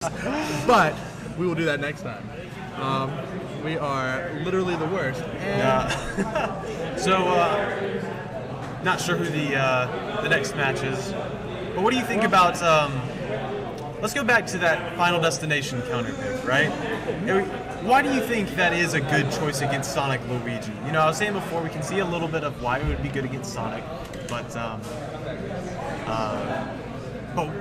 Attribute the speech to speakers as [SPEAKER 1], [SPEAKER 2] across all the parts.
[SPEAKER 1] But we will do that next time. We are literally the worst.
[SPEAKER 2] So, not sure who the next match is. But what do you think about... let's go back to that Final Destination counter pick, right? Why do you think that is a good choice against Sonic Luigi? You know, I was saying before, we can see a little bit of why it would be good against Sonic, but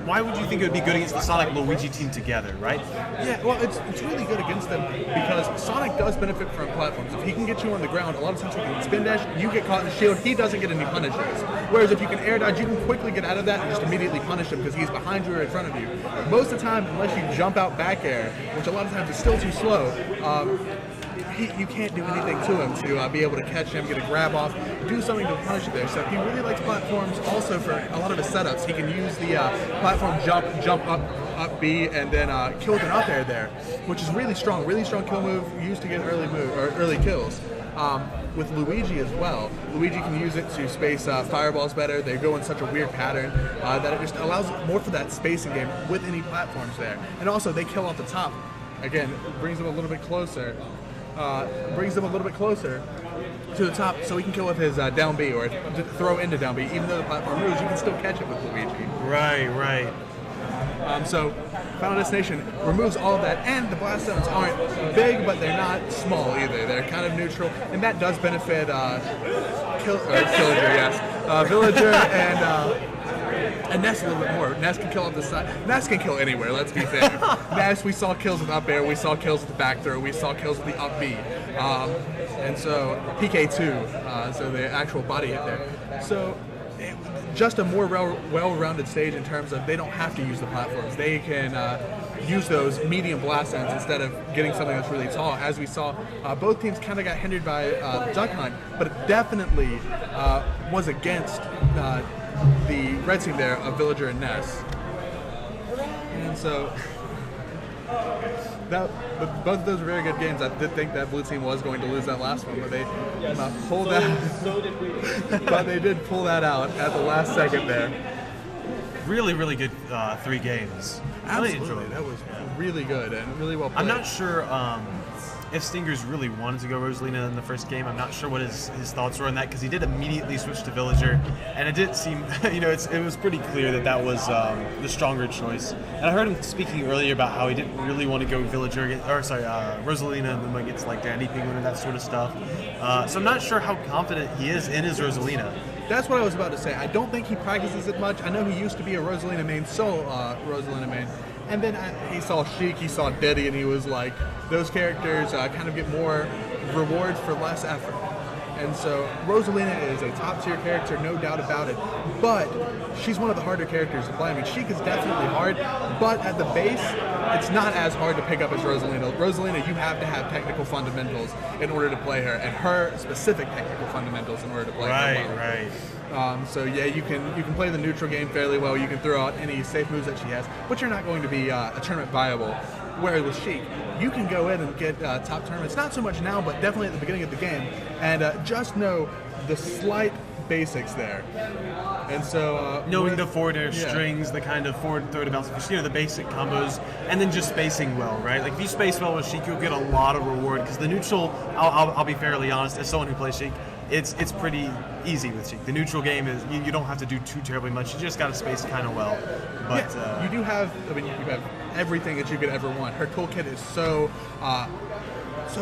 [SPEAKER 2] why would you think it would be good against the Sonic Luigi team together, right?
[SPEAKER 1] Yeah, well, it's really good against them because Sonic does benefit from platforms. If he can get you on the ground, a lot of times he can spin dash, you get caught in the shield, he doesn't get any punishes. Whereas if you can air dodge, you can quickly get out of that and just immediately punish him because he's behind you or in front of you. Most of the time, unless you jump out back air, which a lot of times is still too slow, you can't do anything to him to be able to catch him, get a grab off, do something to punish it there. So he really likes platforms also for a lot of his setups. He can use the platform jump up B, and then kill with an up air there, which is really strong kill move used to get early kills. With Luigi as well, Luigi can use it to space fireballs better. They go in such a weird pattern that it just allows more for that spacing game with any platforms there. And also they kill off the top. Again, brings them a little bit closer. To the top so he can kill with his down B or throw into down B. Even though the platform moves, you can still catch it with Luigi.
[SPEAKER 2] Right.
[SPEAKER 1] So Final Destination removes all of that, and the blast zones aren't big, but they're not small either. They're kind of neutral, and that does benefit Villager and Ness a little bit more. Ness can kill off the side. Ness can kill anywhere, let's be fair. Ness, we saw kills with up air, we saw kills with the back throw, we saw kills with the up B. And so PK2, so the actual body hit there. So just a more well-rounded stage in terms of they don't have to use the platforms. They can use those medium blast zones instead of getting something that's really tall. As we saw, both teams kind of got hindered by Duck Hunt, but it definitely was against the red team there of Villager and Ness. And so both of those were very good games. I did think that blue team was going to lose that last one, but they pulled that.
[SPEAKER 3] So did we.
[SPEAKER 1] But they did pull that out at the last second there.
[SPEAKER 2] Really good 3 games.
[SPEAKER 1] Absolutely, that was really good and really well played.
[SPEAKER 2] I'm not sure if Stingers really wanted to go Rosalina in the first game. I'm not sure what his thoughts were on that because he did immediately switch to Villager, and it did seem, it was pretty clear that was the stronger choice. And I heard him speaking earlier about how he didn't really want to go Rosalina and then against like Danny Penguin and that sort of stuff. So I'm not sure how confident he is in his Rosalina.
[SPEAKER 1] That's what I was about to say. I don't think he practices it much. I know he used to be a Rosalina main, Rosalina main. And then he saw Sheik, he saw Diddy, and he was like, those characters kind of get more reward for less effort. And so Rosalina is a top-tier character, no doubt about it. But she's one of the harder characters to play. I mean, Sheik is definitely hard, but at the base, it's not as hard to pick up as Rosalina. Rosalina, you have to have technical fundamentals in order to play her, and her specific technical fundamentals in order to play her.
[SPEAKER 2] Right.
[SPEAKER 1] So yeah, you can play the neutral game fairly well. You can throw out any safe moves that she has, but you're not going to be a tournament viable. Whereas with Sheik, you can go in and get top tournaments. Not so much now, but definitely at the beginning of the game. And just know the slight basics there. And so
[SPEAKER 2] knowing the forward air strings, the kind of forward throw to bounce, the basic combos, and then just spacing well, right? Like if you space well with Sheik, you'll get a lot of reward because the neutral. I'll be fairly honest, as someone who plays Sheik, it's pretty easy with Sheik. The neutral game is you don't have to do too terribly much. You just got to space kind of well. But
[SPEAKER 1] you do have. I mean, you have everything that you could ever want. Her toolkit is so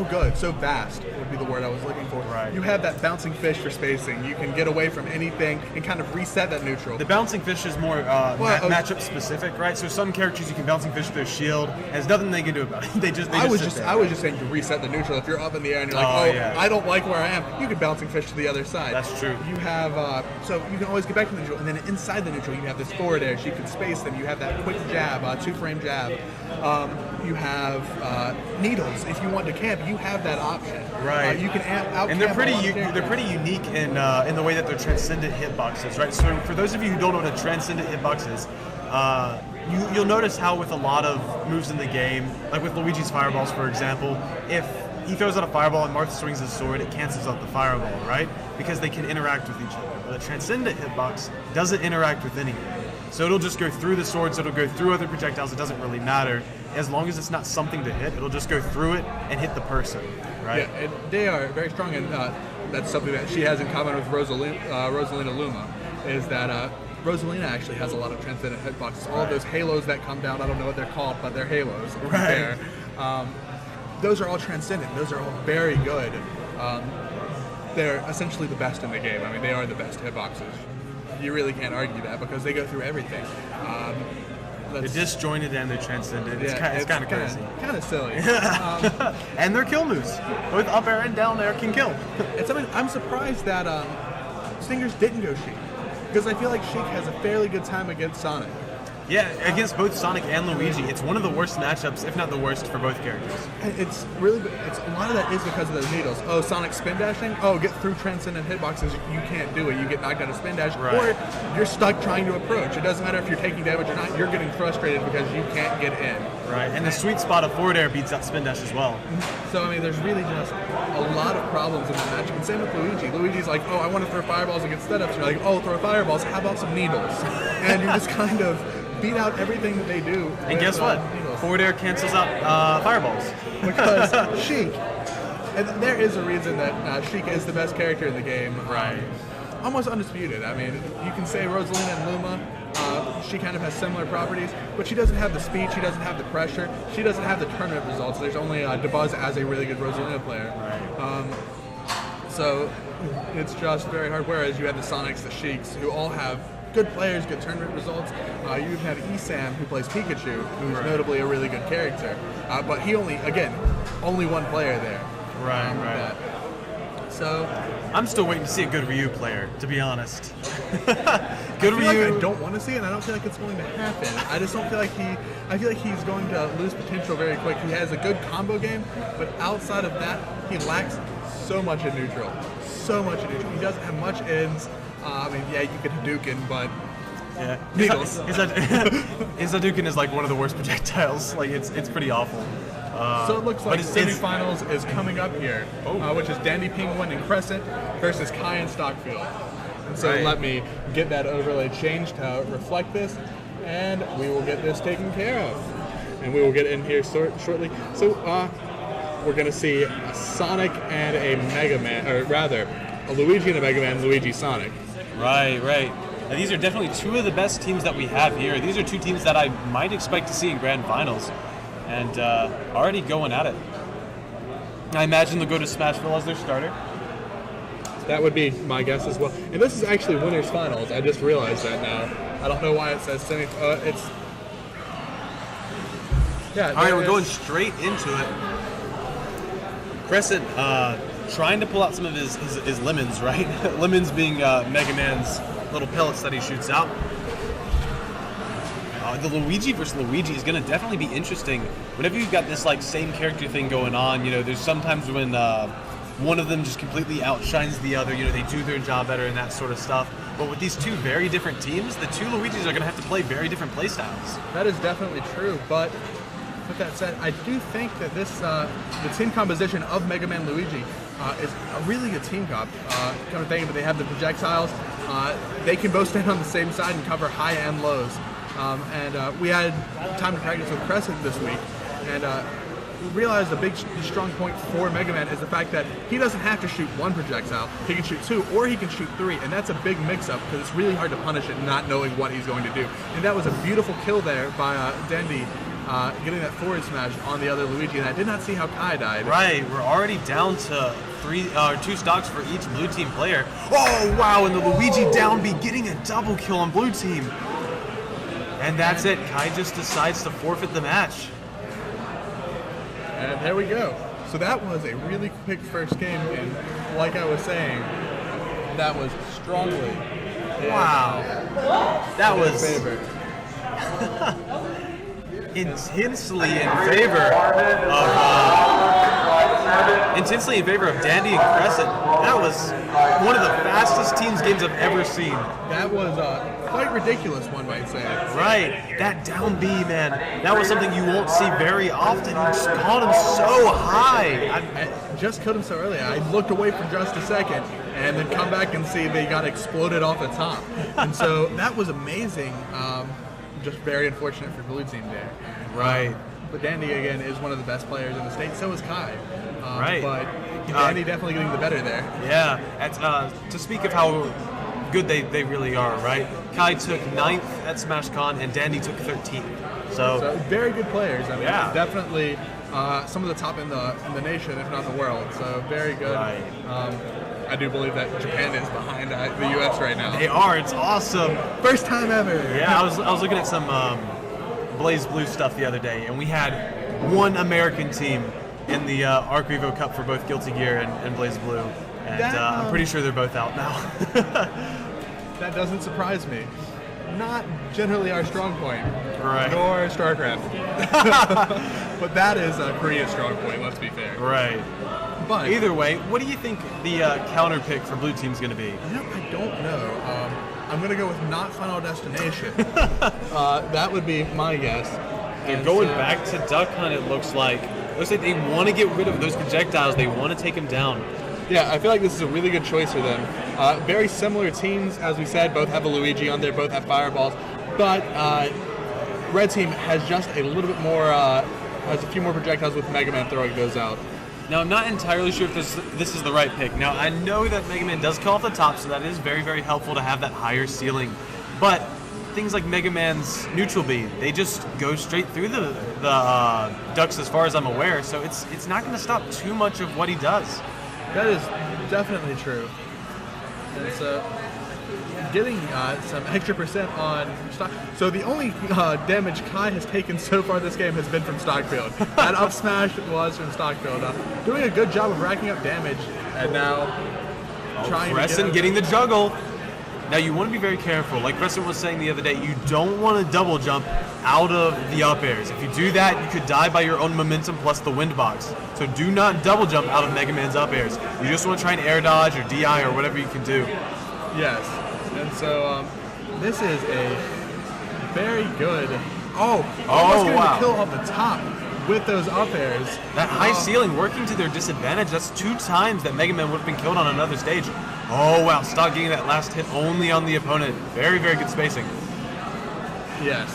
[SPEAKER 1] good, so vast would be the word I was looking for.
[SPEAKER 2] Right.
[SPEAKER 1] You have that bouncing fish for spacing. You can get away from anything and kind of reset that neutral.
[SPEAKER 2] The bouncing fish is more matchup specific, right? So some characters you can bouncing fish their shield, and there's nothing they can do about it.
[SPEAKER 1] I was just saying to reset the neutral. If you're up in the air and you're like, I don't like where I am, you can bouncing fish to the other side.
[SPEAKER 2] That's true.
[SPEAKER 1] You have so you can always get back to the neutral, and then inside the neutral you have this forward air. You can space them. You have that quick jab, 2-frame jab. You have needles. If you want to camp, you have that option.
[SPEAKER 2] Right.
[SPEAKER 1] You can out.
[SPEAKER 2] And they're pretty unique in the way that they're transcendent hitboxes, right? So for those of you who don't know what a transcendent hitbox is, you'll notice how with a lot of moves in the game, like with Luigi's fireballs, for example, if he throws out a fireball and Marth swings his sword, it cancels out the fireball, right? Because they can interact with each other. But a transcendent hitbox doesn't interact with anything. So it'll just go through the swords, it'll go through other projectiles, it doesn't really matter. as long as it's not something to hit, it'll just go through it and hit the person, right?
[SPEAKER 1] Yeah, they are very strong, and that's something that she has in common with Rosalina Luma, is that Rosalina actually has a lot of transcendent hitboxes. All of those halos that come down, I don't know what they're called, but they're halos.
[SPEAKER 2] Right.
[SPEAKER 1] Those are all transcendent. Those are all very good. They're essentially the best in the game. I mean, they are the best hitboxes. You really can't argue that because they go through everything.
[SPEAKER 2] They're disjointed and they're transcendent. It's kind of crazy.
[SPEAKER 1] Kind of silly.
[SPEAKER 2] And their kill moves, both up air and down air, can kill.
[SPEAKER 1] I'm surprised that Stingers didn't go Sheik, because I feel like Sheik has a fairly good time against Sonic.
[SPEAKER 2] Yeah, against both Sonic and Luigi, it's one of the worst matchups, if not the worst, for both characters.
[SPEAKER 1] It's a lot of that is because of those needles. Oh, Sonic spin dashing. Oh, get through transcendent hitboxes. You can't do it. You get knocked out of spin dash, or you're stuck trying to approach. It doesn't matter if you're taking damage or not. You're getting frustrated because you can't get in.
[SPEAKER 2] Right, and the sweet spot of forward air beats out spin dash as well.
[SPEAKER 1] So I mean, there's really just a lot of problems in that match. And same with Luigi. Luigi's like, oh, I want to throw fireballs against setups. You're like, oh, throw fireballs. How about some needles? And you just kind of beat out everything that they do.
[SPEAKER 2] And guess what? Forward air cancels out fireballs.
[SPEAKER 1] Because Sheik, and there is a reason that Sheik is the best character in the game.
[SPEAKER 2] Right.
[SPEAKER 1] Almost undisputed. I mean, you can say Rosalina and Luma, she kind of has similar properties, but she doesn't have the speed, she doesn't have the pressure, she doesn't have the tournament results. There's only DeBuzz as a really good Rosalina player.
[SPEAKER 2] Right.
[SPEAKER 1] So it's just very hard, whereas you have the Sonics, the Sheiks, who all have good players, good tournament results. You even have Esam, who plays Pikachu, who's notably a really good character. But he only one player there.
[SPEAKER 2] Right.
[SPEAKER 1] So
[SPEAKER 2] I'm still waiting to see a good Ryu player, to be honest.
[SPEAKER 1] Good Ryu. I don't want to see it, and I don't feel like it's going to happen. I just don't feel like I feel like he's going to lose potential very quick. He has a good combo game, but outside of that, he lacks so much in neutral. He doesn't have much ins. I mean, yeah, you can Hadouken, but
[SPEAKER 2] yeah,
[SPEAKER 1] needles.
[SPEAKER 2] His Hadouken is like one of the worst projectiles. Like it's pretty awful.
[SPEAKER 1] So it looks like semifinals is coming up here, which is Dandy Penguin and Kresent versus Kai and Stockfield. And so let me get that overlay changed to reflect this, and we will get this taken care of. And we will get in here shortly. So we're going to see a Sonic and a Mega Man, or rather, a Luigi and a Mega Man, Luigi Sonic.
[SPEAKER 3] Right. Now, these are definitely two of the best teams that we have here. These are two teams that I might expect to see in grand finals, and already going at it. I imagine they'll go to Smashville as their starter.
[SPEAKER 1] That would be my guess as well. And this is actually winners finals. I just realized that now. I don't know why it says semi. It's
[SPEAKER 3] All right, we're going straight into it. Kresent trying to pull out some of his lemons, right? Lemons being Mega Man's little pellets that he shoots out. The Luigi versus Luigi is going to definitely be interesting. Whenever you've got this like same character thing going on, there's sometimes when one of them just completely outshines the other. They do their job better and that sort of stuff. But with these two very different teams, the two Luigis are going to have to play very different play styles.
[SPEAKER 1] That is definitely true, but with that said, I do think that this the team composition of Mega Man Luigi is a really good team comp. Kind of thinking, but they have the projectiles. They can both stand on the same side and cover high and lows. And we had time to practice with Kresent this week, and we realized the big strong point for Mega Man is the fact that he doesn't have to shoot one projectile. He can shoot two, or he can shoot three, and that's a big mix-up because it's really hard to punish it not knowing what he's going to do. And that was a beautiful kill there by Dandy, getting that forward smash on the other Luigi, and I did not see how Kai died.
[SPEAKER 2] Right, we're already down to two stocks for each blue team player. Oh, wow, and the Luigi down B getting a double kill on blue team. And that's it. Kai just decides to forfeit the match.
[SPEAKER 1] And there we go. So that was a really quick first game, and like I was saying, that was strongly
[SPEAKER 2] that was
[SPEAKER 1] favor.
[SPEAKER 2] intensely in favor of Dandy and Kresent. That was one of the fastest teams games I've ever seen.
[SPEAKER 1] That was quite ridiculous, one might say.
[SPEAKER 2] Right, that down B, man, that was something you won't see very often. You just caught him so high.
[SPEAKER 1] I just killed him so early. I looked away for just a second and then come back and see they got exploded off the top. And so that was amazing. Just very unfortunate for blue team there.
[SPEAKER 2] Right.
[SPEAKER 1] But Dandy, again, is one of the best players in the state. So is Kai.
[SPEAKER 3] Right.
[SPEAKER 1] But Dandy definitely getting the better there.
[SPEAKER 3] Yeah. To speak of how good they really are, right? Kai took 9th at Smash Con, and Dandy took 13th.
[SPEAKER 1] So very good players. I mean,
[SPEAKER 3] Yeah.
[SPEAKER 1] definitely some of the top in the nation, if not the world. So very good.
[SPEAKER 3] Right.
[SPEAKER 1] I do believe that Japan is behind the U.S. right now.
[SPEAKER 3] They are. It's awesome.
[SPEAKER 1] First time ever.
[SPEAKER 3] Yeah, I was looking at some Blaze Blue stuff the other day, and we had one American team in the Arc Revo Cup for both Guilty Gear and Blaze Blue, and I'm pretty sure they're both out now.
[SPEAKER 1] That doesn't surprise me. Not generally our strong point,
[SPEAKER 3] Right.
[SPEAKER 1] nor StarCraft. But that is Korea's strong point, let's be fair.
[SPEAKER 3] Right.
[SPEAKER 1] But
[SPEAKER 3] Either way, what do you think the counter pick for Blue Team's going to be?
[SPEAKER 1] I don't know. I'm going to go with not Final Destination. That would be my guess.
[SPEAKER 3] They're
[SPEAKER 1] And
[SPEAKER 3] going
[SPEAKER 1] so-
[SPEAKER 3] back to Duck Hunt, it looks like. Looks like they want to get rid of those projectiles. They want to take them down.
[SPEAKER 1] Yeah, I feel like this is a really good choice for them. Very similar teams, as we said. Both have a Luigi on there, both have fireballs. But Red Team has just a little bit more, has a few more projectiles with Mega Man throwing those out.
[SPEAKER 3] Now, I'm not entirely sure if this is the right pick. Now, I know that Mega Man does come off the top, so that is very, very helpful to have that higher ceiling. But things like Mega Man's neutral B, they just go straight through the ducks as far as I'm aware, so it's not going to stop too much of what he does.
[SPEAKER 1] That is definitely true. And so, getting some extra percent on stock. So the only damage Kai has taken so far this game has been from Stockfield. That up smash was from Stockfield. Doing a good job of racking up damage, and now trying
[SPEAKER 3] Kresent
[SPEAKER 1] to
[SPEAKER 3] getting the juggle. Now, you want to be very careful. Like Kresent was saying the other day, you don't want to double jump out of the up airs. If you do that, you could die by your own momentum plus the wind box. So do not double jump out of Mega Man's up airs. You just want to try and air dodge or DI or whatever you can do.
[SPEAKER 1] Yes. And so this is a very good. Almost getting
[SPEAKER 3] wow.
[SPEAKER 1] the kill off the top with those up airs.
[SPEAKER 3] That high ceiling working to their disadvantage, that's 2 times that Mega Man would have been killed on another stage. Oh, wow. Stock getting that last hit only on the opponent. Very, very good spacing.
[SPEAKER 1] Yes.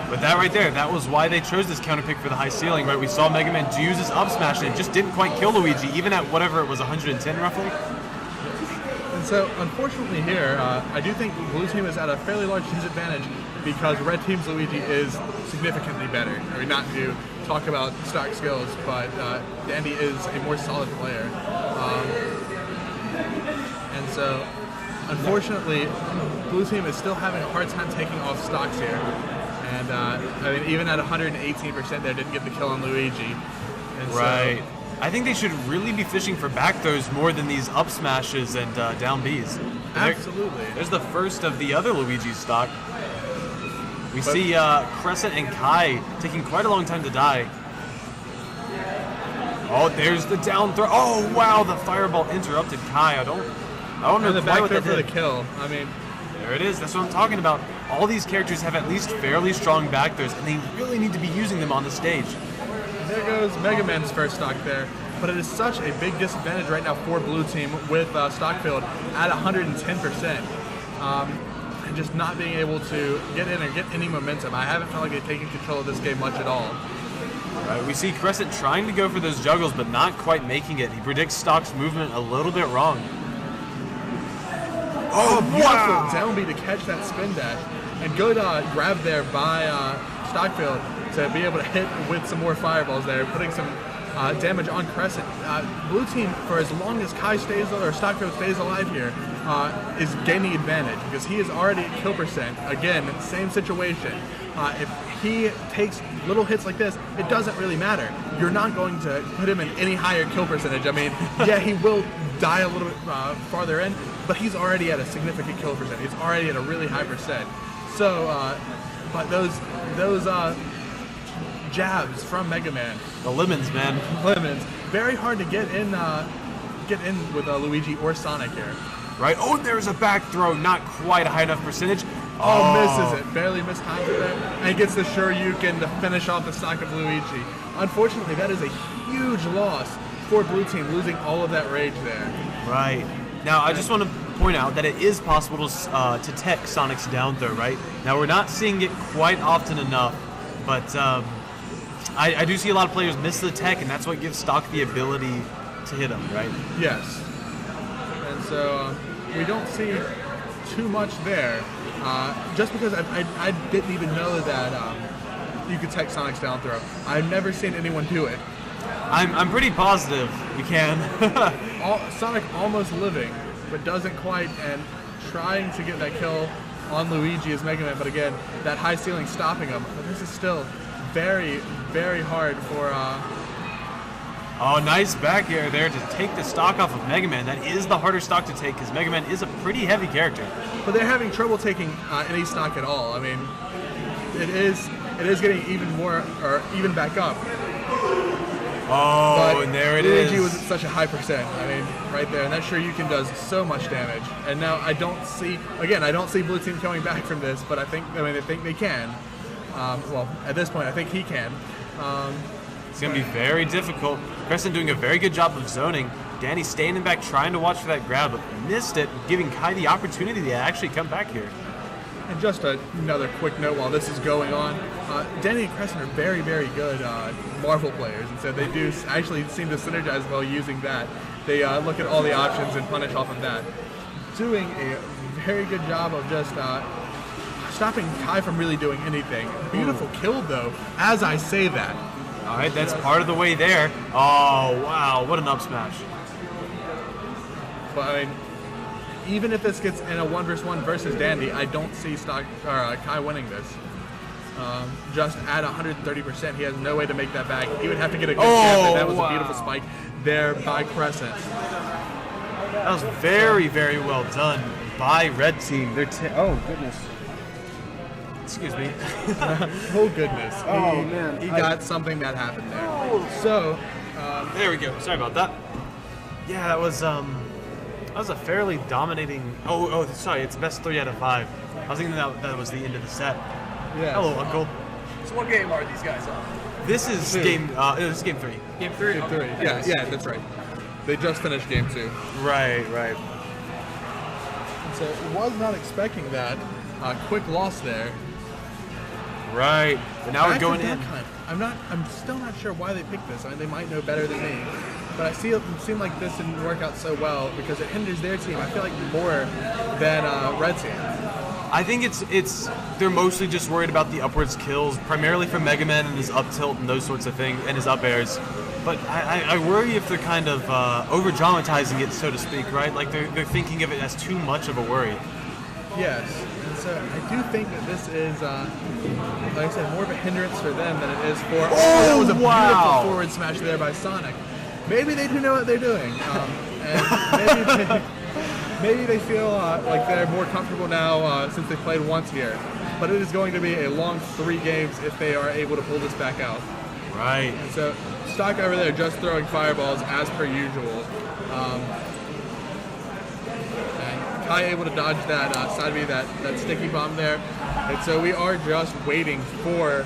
[SPEAKER 3] But that right there, that was why they chose this counter pick for the high ceiling, right? We saw Mega Man use his up smash and it just didn't quite kill Luigi, even at whatever it was, 110 roughly.
[SPEAKER 1] And so, unfortunately here, I do think Blue Team is at a fairly large disadvantage because Red Team's Luigi is significantly better. I mean, not to talk about stock skills, but Dandy is a more solid player. And so, unfortunately, Blue Team is still having a hard time taking off stocks here. And I mean, even at 118% there, didn't get the kill on Luigi. And
[SPEAKER 3] Right. I think they should really be fishing for back throws more than these up smashes and down Bs.
[SPEAKER 1] Absolutely.
[SPEAKER 3] There's the first of the other Luigi stock. We see Kresent and Kai taking quite a long time to die. Oh, there's the down throw. Oh, wow, the fireball interrupted Kai. I don't know
[SPEAKER 1] And the
[SPEAKER 3] quite
[SPEAKER 1] back
[SPEAKER 3] what
[SPEAKER 1] throw
[SPEAKER 3] that
[SPEAKER 1] for the
[SPEAKER 3] did.
[SPEAKER 1] kill. I mean,
[SPEAKER 3] There it is. That's what I'm talking about. All these characters have at least fairly strong back throws, and they really need to be using them on the stage.
[SPEAKER 1] there goes Mega Man's first stock there. But it is such a big disadvantage right now for Blue Team with Stockfield at 110%. And just not being able to get in or get any momentum. I haven't felt like they've taken control of this game much at all.
[SPEAKER 3] Right, we see Kresent trying to go for those juggles, but not quite making it. He predicts Stock's movement a little bit wrong.
[SPEAKER 1] Oh, beautiful down B to catch that spin dash. And good grab there by Stockfield to be able to hit with some more fireballs there, putting some damage on Kresent. Blue Team, for as long as Kai stays or Stockfield stays alive here, is gaining advantage because he is already at kill percent. Again, same situation. If he takes little hits like this, it doesn't really matter. You're not going to put him in any higher kill percentage. I mean, yeah, he will die a little bit farther in, but he's already at a significant kill percent. He's already at a really high percent. So, but those jabs from Mega Man,
[SPEAKER 3] The lemons, man.
[SPEAKER 1] lemons, very hard to get in with Luigi or Sonic here.
[SPEAKER 3] Right? Oh, there's a back throw. Not quite a high enough percentage.
[SPEAKER 1] Oh, misses it. Barely mistimes it there. And gets the Shoryuken to finish off the stock of Luigi. Unfortunately, that is a huge loss for Blue Team, losing all of that rage there.
[SPEAKER 3] Right. Now, I just want to point out that it is possible to tech Sonic's down throw, right? Now, we're not seeing it quite often enough, but
[SPEAKER 2] I do see a lot of players miss the tech, and that's what gives Stock the ability to hit him, right?
[SPEAKER 1] Yes. And so we don't see too much there. Just because I didn't even know that you could tech Sonic's down throw. I've never seen anyone do it.
[SPEAKER 2] I'm pretty positive you can.
[SPEAKER 1] Sonic almost living, but doesn't quite, and trying to get that kill on Luigi as Mega Man, but again, that high ceiling stopping him. But this is still very, very hard for...
[SPEAKER 2] Oh, nice back air there to take the stock off of Mega Man. That is the harder stock to take because Mega Man is a pretty heavy character.
[SPEAKER 1] But they're having trouble taking any stock at all. I mean, it is getting even more, or even back up.
[SPEAKER 2] Oh,
[SPEAKER 1] but
[SPEAKER 2] and there it
[SPEAKER 1] Luigi
[SPEAKER 2] is.
[SPEAKER 1] was at such a high percent. I mean, right there. And that Shoryuken does so much damage. And now I don't see Blue Team coming back from this, but I think they can. Well, at this point, I think he can.
[SPEAKER 2] It's going to be very difficult. Kresent doing a very good job of zoning. Danny standing back trying to watch for that grab, but missed it, giving Kai the opportunity to actually come back here.
[SPEAKER 1] And just another quick note while this is going on, Danny and Kresent are very, very good Marvel players, and so they do actually seem to synergize well using that. They look at all the options and punish off of that. Doing a very good job of just stopping Kai from really doing anything. Beautiful kill, though, as I say that.
[SPEAKER 2] All right, that's part of the way there. Oh, wow, what an up smash.
[SPEAKER 1] But I mean, even if this gets in a 1v1 versus Dandy, I don't see Kai winning this. Just at 130%, he has no way to make that back. He would have to get a good jab, and that was a beautiful spike there by Kresent.
[SPEAKER 2] That was very, very well done by Red Team. Oh, goodness. Excuse me.
[SPEAKER 1] Oh, goodness.
[SPEAKER 2] Man.
[SPEAKER 1] He got something that happened there. So,
[SPEAKER 2] there we go. Sorry about that. Yeah, that was a fairly dominating... Oh, sorry, it's best 3 out of 5. I was thinking that was the end of the set.
[SPEAKER 1] yeah.
[SPEAKER 2] Hello, Uncle.
[SPEAKER 4] So what game are these guys on?
[SPEAKER 2] This is game 3.
[SPEAKER 4] Game 3?
[SPEAKER 1] Game 3. Yeah, that's right. They just finished game 2.
[SPEAKER 2] Right.
[SPEAKER 1] So, was not expecting that. Quick loss there.
[SPEAKER 2] Right. But now we're
[SPEAKER 1] Back
[SPEAKER 2] going
[SPEAKER 1] to
[SPEAKER 2] in.
[SPEAKER 1] Duck Hunt. I'm still not sure why they picked this. I mean, they might know better than me. But I see it seemed like this didn't work out so well because it hinders their team. I feel like more than Red Team.
[SPEAKER 2] I think it's they're mostly just worried about the upwards kills, primarily from Mega Man and his up tilt and those sorts of things, and his up airs. But I worry if they're kind of over dramatizing it, so to speak, right? Like they're thinking of it as too much of a worry.
[SPEAKER 1] Yes. And so I do think that this is, like I said, more of a hindrance for them than it is for. Oh, that was a beautiful forward smash there by Sonic. Maybe they do know what they're doing, and maybe they feel like they're more comfortable now since they played once here. But it is going to be a long 3 games if they are able to pull this back out.
[SPEAKER 2] Right.
[SPEAKER 1] And so Stock over there just throwing fireballs as per usual. And Kai able to dodge that side B, that sticky bomb there. And so we are just waiting for,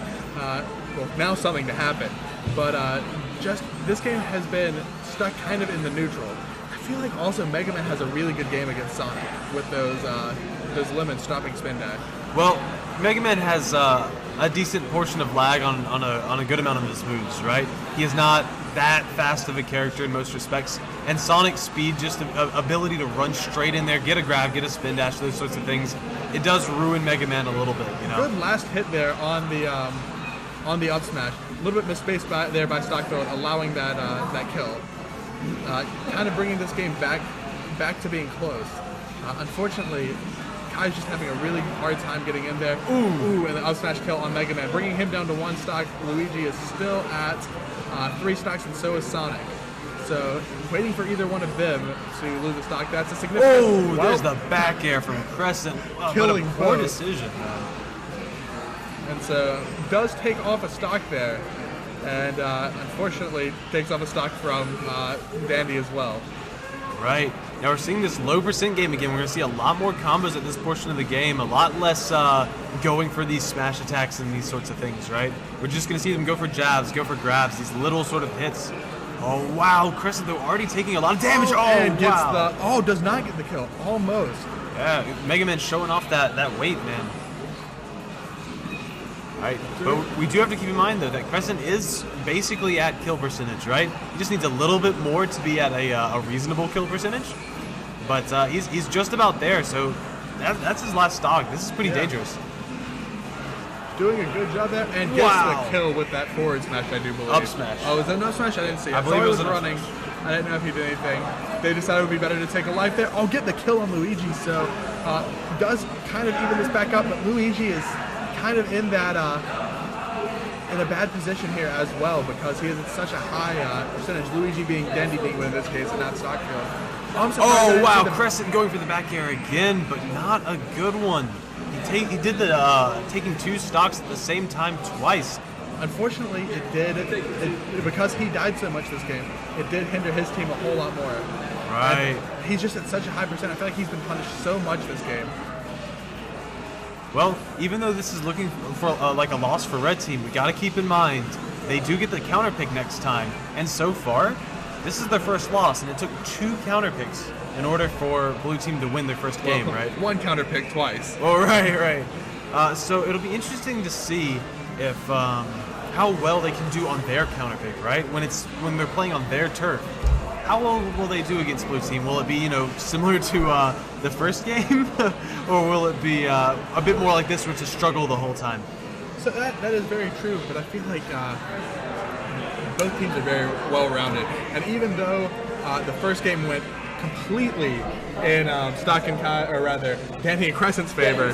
[SPEAKER 1] now something to happen. But just this game has been stuck kind of in the neutral. I feel like also Mega Man has a really good game against Sonic with those lemons stopping spin dash.
[SPEAKER 2] Well, Mega Man has a decent portion of lag on a good amount of his moves, right? He is not that fast of a character in most respects, and Sonic's speed, just ability to run straight in there, get a grab, get a spin dash, those sorts of things, it does ruin Mega Man a little bit, you know.
[SPEAKER 1] Good last hit there on the up smash. A little bit misspaced there by Stockfield, allowing that kill. Kind of bringing this game back to being close. Unfortunately, Kai's just having a really hard time getting in there. Ooh, and the up smash kill on Mega Man, bringing him down to 1 stock. Luigi is still at 3 stocks, and so is Sonic. So, waiting for either one of them to lose a stock. That's a significant...
[SPEAKER 2] Oh, there's the back air from Kresent.
[SPEAKER 1] Killing
[SPEAKER 2] what a poor
[SPEAKER 1] both.
[SPEAKER 2] decision, man.
[SPEAKER 1] And so, does take off a stock there. And unfortunately, takes off a stock from Dandy as well.
[SPEAKER 2] Right. Now we're seeing this low percent game again. We're going to see a lot more combos at this portion of the game, a lot less going for these smash attacks and these sorts of things, right? We're just going to see them go for jabs, go for grabs, these little sort of hits. Oh, wow. Kresent, though, already taking a lot of damage.
[SPEAKER 1] And gets does not get the kill. Almost.
[SPEAKER 2] Yeah, Mega Man showing off that weight, man. Right, but we do have to keep in mind though that Kresent is basically at kill percentage, right? He just needs a little bit more to be at a reasonable kill percentage, but he's just about there. So that's his last stock. This is pretty dangerous.
[SPEAKER 1] Doing a good job there, and gets the kill with that forward smash, I do believe.
[SPEAKER 2] Up smash.
[SPEAKER 1] Oh, was that no smash? I didn't see. I
[SPEAKER 2] believe
[SPEAKER 1] saw
[SPEAKER 2] it
[SPEAKER 1] he
[SPEAKER 2] was
[SPEAKER 1] was
[SPEAKER 2] an up
[SPEAKER 1] running. I didn't know if he did anything. They decided it would be better to take a life there. I'll get the kill on Luigi, so does kind of even this back up, but Luigi is kind of in that in a bad position here as well because he is at such a high percentage. Luigi being Dandy being in this case and not Stockfield.
[SPEAKER 2] Oh wow, Kresent going for the back air again, but not a good one. He did the taking 2 stocks at the same time twice.
[SPEAKER 1] Unfortunately, it did because he died so much this game. It did hinder his team a whole lot more.
[SPEAKER 2] Right.
[SPEAKER 1] And he's just at such a high percent. I feel like he's been punished so much this game.
[SPEAKER 2] Well, even though this is looking for like a loss for Red Team, we got to keep in mind they do get the counter pick next time. And so far, this is their first loss, and it took 2 counter picks in order for Blue Team to win their first game, right?
[SPEAKER 1] One counter pick twice.
[SPEAKER 2] Oh, right. So it'll be interesting to see if how well they can do on their counter pick, right? When they're playing on their turf. How well will they do against Blue Team? Will it be, similar to the first game? Or will it be a bit more like this where it's a struggle the whole time?
[SPEAKER 1] So that is very true, but I feel like both teams are very well-rounded. And even though the first game went completely in Danny and Kresent's favor,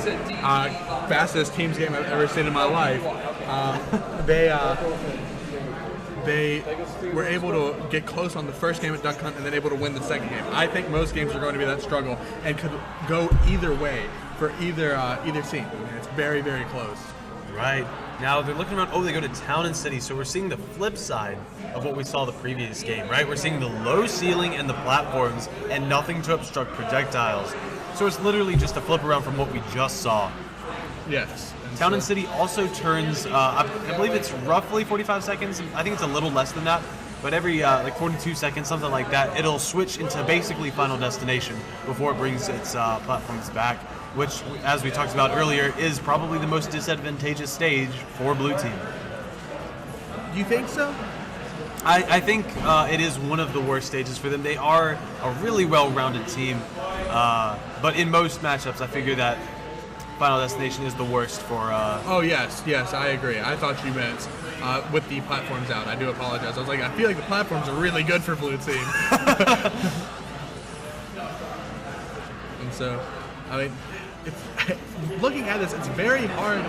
[SPEAKER 1] fastest teams game I've ever seen in my life, they were able to get close on the first game at Duck Hunt and then able to win the second game. I think most games are going to be that struggle and could go either way for either team. I mean, it's very, very close.
[SPEAKER 2] Right. Now they're looking around. Oh, they go to Town and City. So we're seeing the flip side of what we saw the previous game, right? We're seeing the low ceiling and the platforms and nothing to obstruct projectiles. So it's literally just a flip around from what we just saw.
[SPEAKER 1] Yes.
[SPEAKER 2] Town and City also turns, I believe it's roughly 45 seconds. I think it's a little less than that. But every 42 seconds, something like that, it'll switch into basically Final Destination before it brings its platforms back, which, as we talked about earlier, is probably the most disadvantageous stage for Blue Team.
[SPEAKER 1] You think so?
[SPEAKER 2] I think it is one of the worst stages for them. They are a really well-rounded team, but in most matchups, I figure that Final Destination is the worst for...
[SPEAKER 1] Oh, yes, I agree. I thought you meant with the platforms out. I do apologize. I was like, I feel like the platforms are really good for Blue Team. And so, I mean, looking at this, it's very hard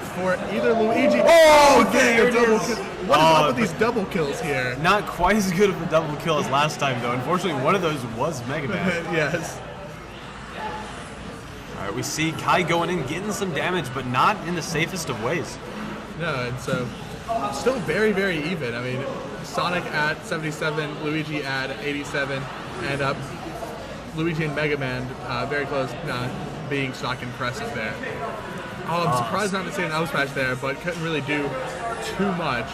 [SPEAKER 1] for either Luigi...
[SPEAKER 2] Oh, there it
[SPEAKER 1] double
[SPEAKER 2] is!
[SPEAKER 1] kill. What is up with these double kills here?
[SPEAKER 2] Not quite as good of a double kill as last time, though. Unfortunately, one of those was Mega Man.
[SPEAKER 1] Yes.
[SPEAKER 2] All right, we see Kai going in, getting some damage, but not in the safest of ways.
[SPEAKER 1] No, and so still very, very even. I mean, Sonic at 77, Luigi at 87, and Luigi and Mega Man very close, being Stock and Kresent there. Oh, I'm surprised not to see an out smash there, but couldn't really do too much.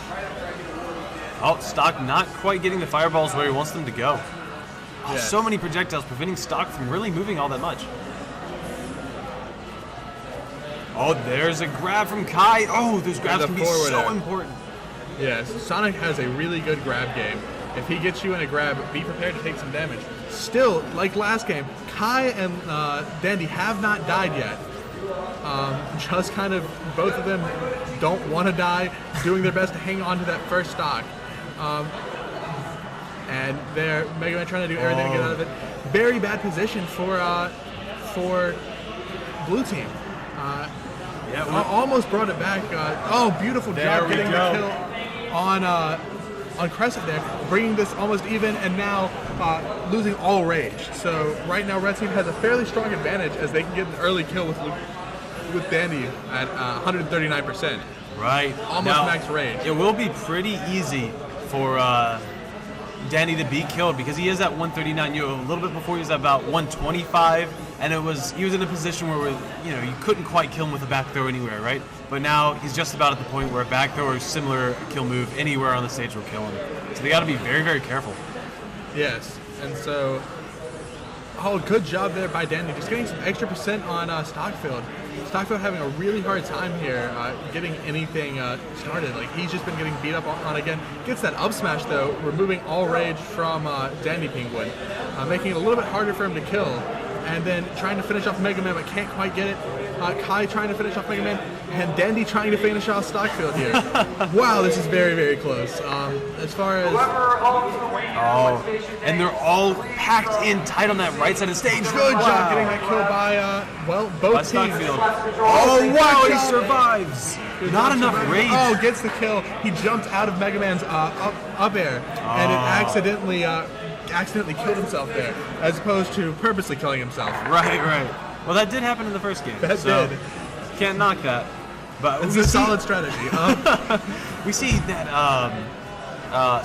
[SPEAKER 2] Oh, Stock not quite getting the fireballs where he wants them to go. Oh,
[SPEAKER 1] Yes.
[SPEAKER 2] So many projectiles preventing Stock from really moving all that much. Oh, there's a grab from Kai. Oh, those grabs can be so important.
[SPEAKER 1] Yes, Sonic has a really good grab game. If he gets you in a grab, be prepared to take some damage. Still, like last game, Kai and Dandy have not died yet. Just kind of, both of them don't want to die, doing their best to hang on to that first stock. And they're Mega Man trying to do everything to get out of it. Very bad position for Blue Team. Almost brought it back. Beautiful job getting the kill on Kresent there, bringing this almost even, and now losing all rage. So right now, Red Team has a fairly strong advantage as they can get an early kill with Dandy at 139%.
[SPEAKER 2] Right.
[SPEAKER 1] Almost
[SPEAKER 2] now,
[SPEAKER 1] max rage.
[SPEAKER 2] It will be pretty easy for Danny to be killed because he is at 139. A little bit before he was at about 125, and he was in a position where you couldn't quite kill him with a back throw anywhere, right? But now he's just about at the point where a back throw or similar kill move anywhere on the stage will kill him. So they got to be very, very careful.
[SPEAKER 1] Yes, and so Oh, good job there by Dandy. Just getting some extra percent on Stockfield. Stockfield having a really hard time here getting anything started. Like, he's just been getting beat up on again. Gets that up smash, though, removing all rage from Dandy Penguin, making it a little bit harder for him to kill. And then trying to finish off Mega Man, but can't quite get it. Kai trying to finish off Mega Man, and Dandy trying to finish off Stockfield here. Wow, this is very, very close. As far as...
[SPEAKER 3] And they're all packed in tight on that right side of the stage.
[SPEAKER 1] Good job getting that kill by, both teams.
[SPEAKER 3] Stockfield. Oh, wow, he survives. Not enough rage.
[SPEAKER 1] Oh, gets the kill. He jumped out of Mega Man's up air, and it accidentally killed himself there, as opposed to purposely killing himself.
[SPEAKER 3] Right. Well, that did happen in the first game.
[SPEAKER 1] That did.
[SPEAKER 3] Can't knock that. But
[SPEAKER 1] It's a solid strategy.
[SPEAKER 3] We see that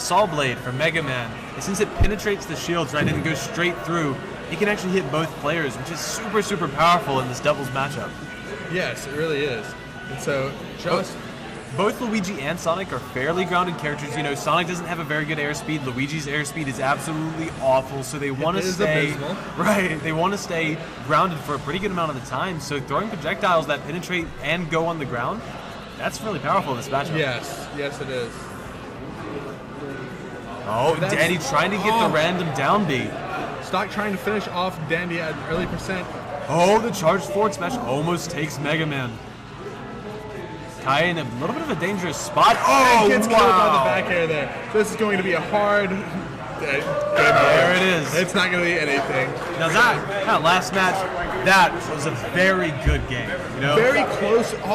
[SPEAKER 3] Saw Blade from Mega Man, since it penetrates the shields right and goes straight through, it can actually hit both players, which is super, super powerful in this doubles matchup.
[SPEAKER 1] Yes, it really is. And so,
[SPEAKER 3] Both Luigi and Sonic are fairly grounded characters. You know, Sonic doesn't have a very good airspeed. Luigi's airspeed is absolutely awful, so they want to stay
[SPEAKER 1] abysmal.
[SPEAKER 3] right. They want to stay grounded for a pretty good amount of the time. So throwing projectiles that penetrate and go on the ground, that's really powerful in this matchup.
[SPEAKER 1] yes, it is.
[SPEAKER 3] Oh, Danny trying to get the random down B.
[SPEAKER 1] Stock trying to finish off Dandy at an early percent.
[SPEAKER 3] Oh, the charged forward smash almost takes Mega Man. Kai in a little bit of a dangerous spot. Oh,
[SPEAKER 1] Gets killed by the back air there. This is going to be a hard...
[SPEAKER 3] There it is.
[SPEAKER 1] It's not going to be anything.
[SPEAKER 3] Now that last match, that was a very good game. You know,
[SPEAKER 1] Very close. All